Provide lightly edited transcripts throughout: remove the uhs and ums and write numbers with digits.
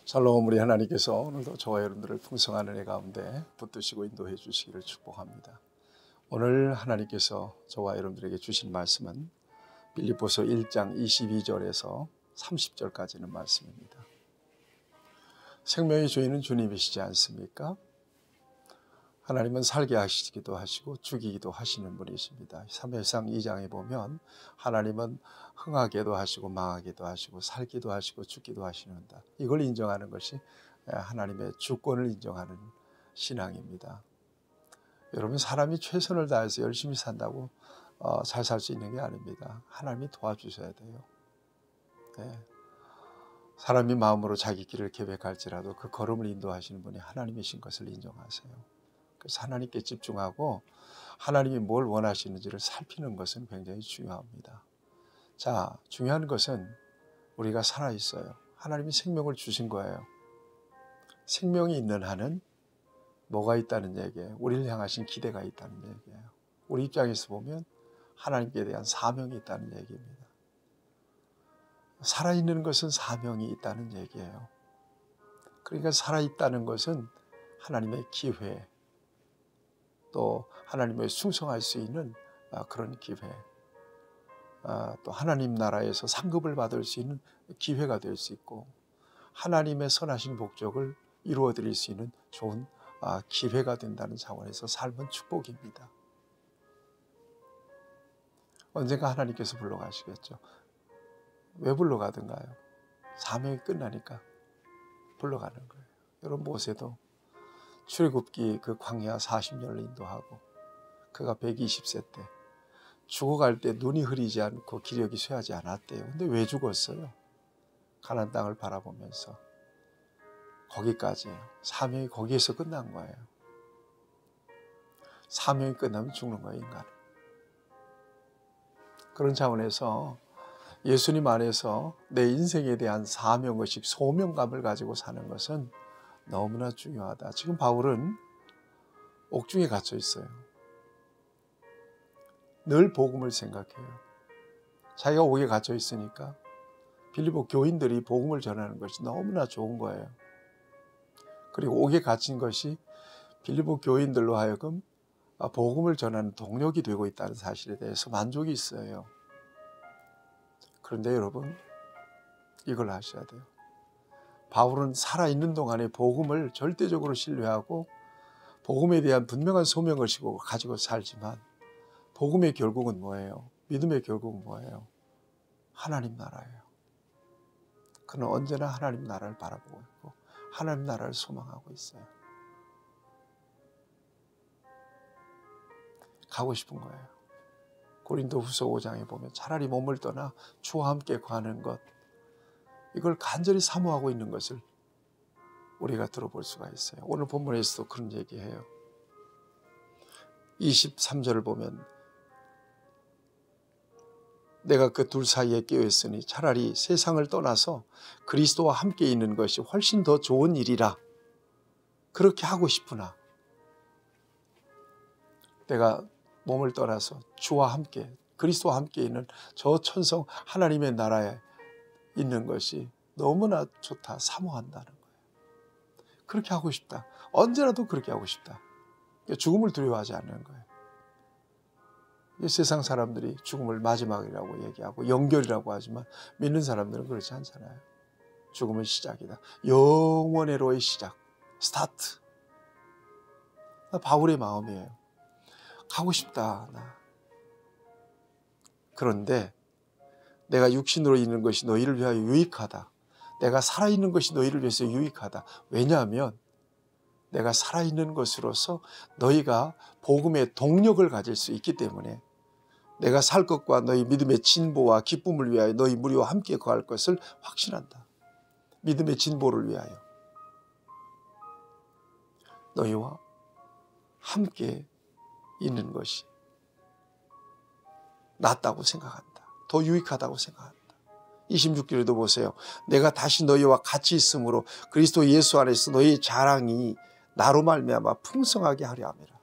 샬롬. 우리 하나님께서 오늘도 저와 여러분들을 풍성한 은혜 가운데 붙드시고 인도해 주시기를 축복합니다. 오늘 하나님께서 저와 여러분들에게 주신 말씀은 빌립보서 1장 22절에서 30절까지는 말씀입니다. 생명의 주인은 주님이시지 않습니까? 하나님은 살게 하시기도 하시고 죽이기도 하시는 분이십니다. 사무엘상 2장에 보면 하나님은 흥하게도 하시고 망하게도 하시고 살기도 하시고 죽기도 하시는다. 이걸 인정하는 것이 하나님의 주권을 인정하는 신앙입니다. 여러분, 사람이 최선을 다해서 열심히 산다고 잘 살 수 있는 게 아닙니다. 하나님이 도와주셔야 돼요. 네. 사람이 마음으로 자기 길을 계획할지라도 그 걸음을 인도하시는 분이 하나님이신 것을 인정하세요. 그래서 하나님께 집중하고 하나님이 뭘 원하시는지를 살피는 것은 굉장히 중요합니다. 자, 중요한 것은 우리가 살아있어요. 하나님이 생명을 주신 거예요. 생명이 있는 한은 뭐가 있다는 얘기예요? 우리를 향하신 기대가 있다는 얘기예요. 우리 입장에서 보면 하나님께 대한 사명이 있다는 얘기입니다. 살아있는 것은 사명이 있다는 얘기예요. 그러니까 살아있다는 것은 하나님의 기회, 또 하나님의 충성할 수 있는 그런 기회, 또 하나님 나라에서 상급을 받을 수 있는 기회가 될 수 있고, 하나님의 선하신 목적을 이루어 드릴 수 있는 좋은 기회가 된다는 차원에서 삶은 축복입니다. 언젠가 하나님께서 불러가시겠죠. 왜 불러가든가요? 사명이 끝나니까 불러가는 거예요. 여러분, 모세도 출애굽기 그 광야 40년을 인도하고 그가 120세 때 죽어갈 때 눈이 흐리지 않고 기력이 쇠하지 않았대요. 근데 왜 죽었어요? 가나안 땅을 바라보면서. 거기까지예요. 사명이 거기에서 끝난 거예요. 사명이 끝나면 죽는 거예요, 인간은. 그런 차원에서 예수님 안에서 내 인생에 대한 사명의식, 소명감을 가지고 사는 것은 너무나 중요하다. 지금 바울은 옥중에 갇혀 있어요. 늘 복음을 생각해요. 자기가 옥에 갇혀 있으니까 빌립보 교인들이 복음을 전하는 것이 너무나 좋은 거예요. 그리고 옥에 갇힌 것이 빌립보 교인들로 하여금 복음을 전하는 동력이 되고 있다는 사실에 대해서 만족이 있어요. 그런데 여러분, 이걸 아셔야 돼요. 바울은 살아있는 동안에 복음을 절대적으로 신뢰하고 복음에 대한 분명한 소명의식을 가지고 살지만, 복음의 결국은 뭐예요? 믿음의 결국은 뭐예요? 하나님 나라예요. 그는 언제나 하나님 나라를 바라보고 있고 하나님 나라를 소망하고 있어요. 가고 싶은 거예요. 고린도후서 5장에 보면 차라리 몸을 떠나 주와 함께 가는 것, 이걸 간절히 사모하고 있는 것을 우리가 들어볼 수가 있어요. 오늘 본문에서도 그런 얘기해요. 23절을 보면 내가 그 둘 사이에 끼어 있으니 차라리 세상을 떠나서 그리스도와 함께 있는 것이 훨씬 더 좋은 일이라. 그렇게 하고 싶으나 내가 몸을 떠나서 주와 함께, 그리스도와 함께 있는 저 천성 하나님의 나라에 있는 것이 너무나 좋다, 사모한다는 거예요. 그렇게 하고 싶다. 언제라도 그렇게 하고 싶다. 죽음을 두려워하지 않는 거예요. 세상 사람들이 죽음을 마지막이라고 얘기하고 연결이라고 하지만 믿는 사람들은 그렇지 않잖아요. 죽음은 시작이다. 영원의로의 시작, 스타트. 바울의 마음이에요. 가고 싶다. 나. 그런데 내가 육신으로 있는 것이 너희를 위하여 유익하다. 내가 살아있는 것이 너희를 위해서 유익하다. 왜냐하면 내가 살아있는 것으로서 너희가 복음의 동력을 가질 수 있기 때문에, 내가 살 것과 너희 믿음의 진보와 기쁨을 위하여 너희 무리와 함께 거할 것을 확신한다. 믿음의 진보를 위하여 너희와 함께 있는 것이 낫다고 생각한다. 더 유익하다고 생각한다. 26절에도 보세요. 내가 다시 너희와 같이 있으므로 그리스도 예수 안에서 너희의 자랑이 나로 말미암아 풍성하게 하려 함이라.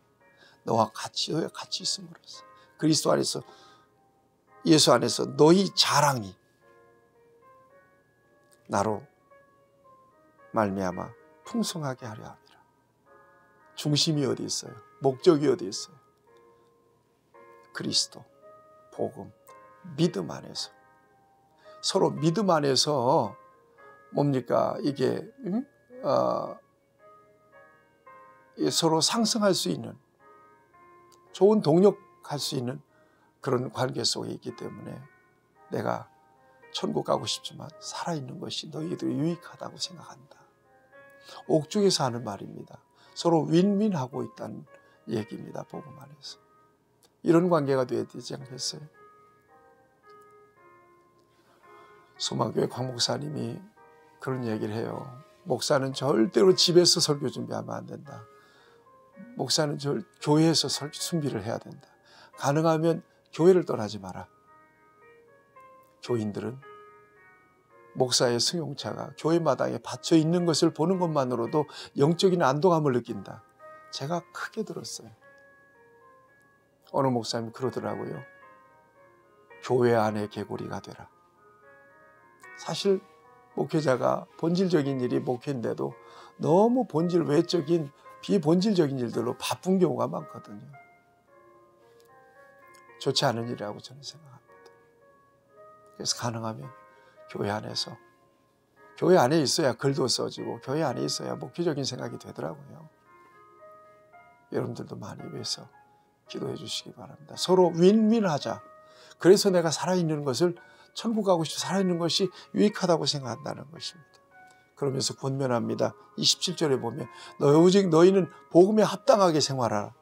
너희가 같이 있음으로써, 그리스도 안에서, 예수 안에서 너희 자랑이 나로 말미암아 풍성하게 하려 함이라. 중심이 어디 있어요? 목적이 어디 있어요? 그리스도, 복음, 믿음 안에서. 서로 믿음 안에서 뭡니까? 이게 서로 상승할 수 있는, 좋은 동력할 수 있는 그런 관계 속에 있기 때문에 내가 천국 가고 싶지만 살아있는 것이 너희들이 유익하다고 생각한다. 옥중에서 하는 말입니다. 서로 윈윈하고 있다는 얘기입니다. 복음 안에서. 이런 관계가 되어야 되지 않겠어요? 소망교회 광 목사님이 그런 얘기를 해요. 목사는 절대로 집에서 설교 준비하면 안 된다. 목사는 교회에서 준비를 해야 된다. 가능하면 교회를 떠나지 마라. 교인들은 목사의 승용차가 교회 마당에 받쳐 있는 것을 보는 것만으로도 영적인 안도감을 느낀다. 제가 크게 들었어요. 어느 목사님이 그러더라고요. 교회 안에 개구리가 되라. 사실 목회자가 본질적인 일이 목회인데도 너무 본질 외적인 비본질적인 일들로 바쁜 경우가 많거든요. 좋지 않은 일이라고 저는 생각합니다. 그래서 가능하면 교회 안에서, 교회 안에 있어야 글도 써지고 교회 안에 있어야 목회적인 생각이 되더라고요. 여러분들도 많이 위해서 기도해 주시기 바랍니다. 서로 윈윈하자. 그래서 내가 살아있는 것을, 천국 가고 싶어 살아있는 것이 유익하다고 생각한다는 것입니다. 그러면서 권면합니다. 27절에 보면 오직 너희는 복음에 합당하게 생활하라.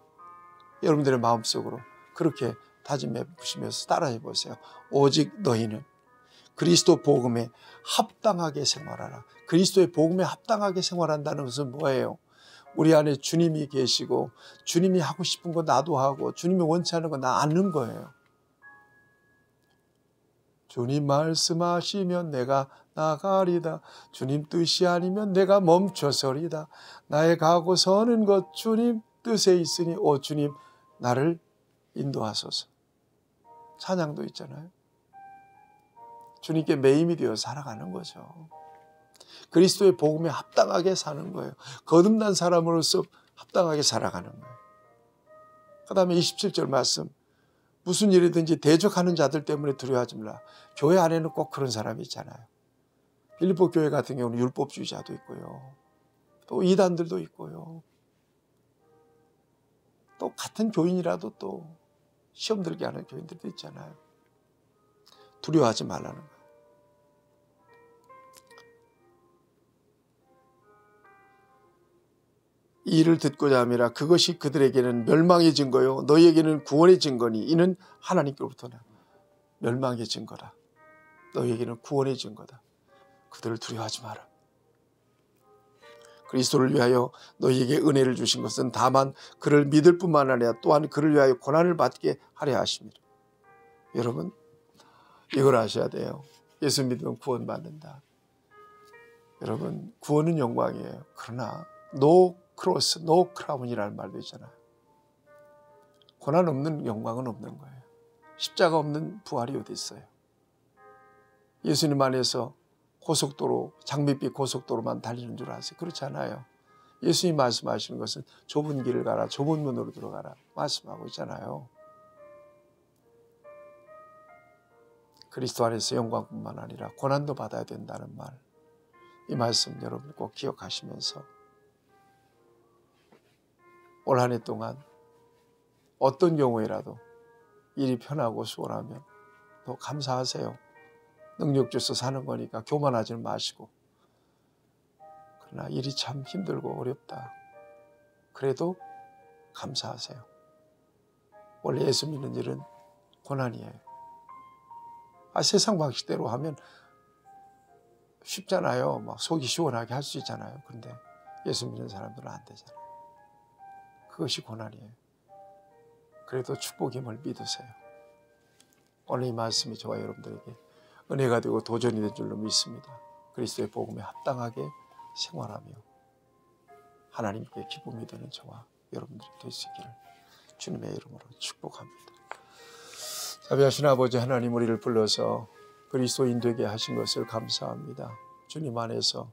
여러분들의 마음속으로 그렇게 다짐해 보시면서 따라해 보세요. 오직 너희는 그리스도 복음에 합당하게 생활하라. 그리스도의 복음에 합당하게 생활한다는 것은 뭐예요? 우리 안에 주님이 계시고 주님이 하고 싶은 거 나도 하고 주님이 원치 않은 거 나 아는 거예요. 주님 말씀하시면 내가 나가리다. 주님 뜻이 아니면 내가 멈춰서리다. 나의 가고 서는 것 주님 뜻에 있으니 오 주님 나를 인도하소서. 찬양도 있잖아요. 주님께 매임이 되어 살아가는 거죠. 그리스도의 복음에 합당하게 사는 거예요. 거듭난 사람으로서 합당하게 살아가는 거예요. 그 다음에 27절 말씀. 무슨 일이든지 대적하는 자들 때문에 두려워하지 말라. 교회 안에는 꼭 그런 사람이 있잖아요. 빌립보 교회 같은 경우는 율법주의자도 있고요. 또 이단들도 있고요. 또 같은 교인이라도 또 시험 들게 하는 교인들도 있잖아요. 두려워하지 말라는 거예요. 이 일을 듣고자 함이라. 그것이 그들에게는 멸망의 증거요 너희에게는 구원의 증거니 이는 하나님께로부터나. 멸망의 증거다. 너희에게는 구원의 증거다. 그들을 두려워하지 마라. 그리스도를 위하여 너희에게 은혜를 주신 것은 다만 그를 믿을 뿐만 아니라 또한 그를 위하여 고난을 받게 하려 하십니다. 여러분 이걸 아셔야 돼요. 예수 믿으면 구원받는다. 여러분 구원은 영광이에요. 그러나 노 크로스, 노 크라운이라는 말도 있잖아요. 고난 없는 영광은 없는 거예요. 십자가 없는 부활이 어디 있어요? 예수님 안에서 고속도로, 장밋빛 고속도로만 달리는 줄 아세요? 그렇지 않아요. 예수님 말씀하시는 것은 좁은 길을 가라, 좁은 문으로 들어가라 말씀하고 있잖아요. 그리스도 안에서 영광뿐만 아니라 고난도 받아야 된다는 말, 이 말씀 여러분 꼭 기억하시면서 올 한 해 동안 어떤 경우에라도 일이 편하고 수월하면 더 감사하세요. 능력 주서 사는 거니까 교만하지는 마시고. 그러나 일이 참 힘들고 어렵다. 그래도 감사하세요. 원래 예수 믿는 일은 고난이에요. 세상 방식대로 하면 쉽잖아요. 막 속이 시원하게 할 수 있잖아요. 근데 예수 믿는 사람들은 안 되잖아요. 그것이 고난이에요. 그래도 축복임을 믿으세요. 오늘 이 말씀이 저와 여러분들에게 은혜가 되고 도전이 된 줄로 믿습니다. 그리스도의 복음에 합당하게 생활하며 하나님께 기쁨이 되는 저와 여러분들이 될 수 있기를 주님의 이름으로 축복합니다. 자비하신 아버지 하나님, 우리를 불러서 그리스도인 되게 하신 것을 감사합니다. 주님 안에서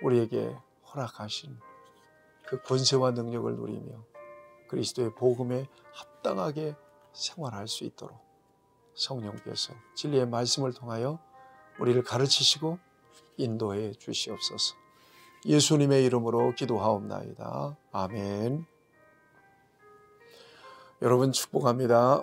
우리에게 허락하신 그 권세와 능력을 누리며 그리스도의 복음에 합당하게 생활할 수 있도록 성령께서 진리의 말씀을 통하여 우리를 가르치시고 인도해 주시옵소서. 예수님의 이름으로 기도하옵나이다. 아멘. 여러분 축복합니다.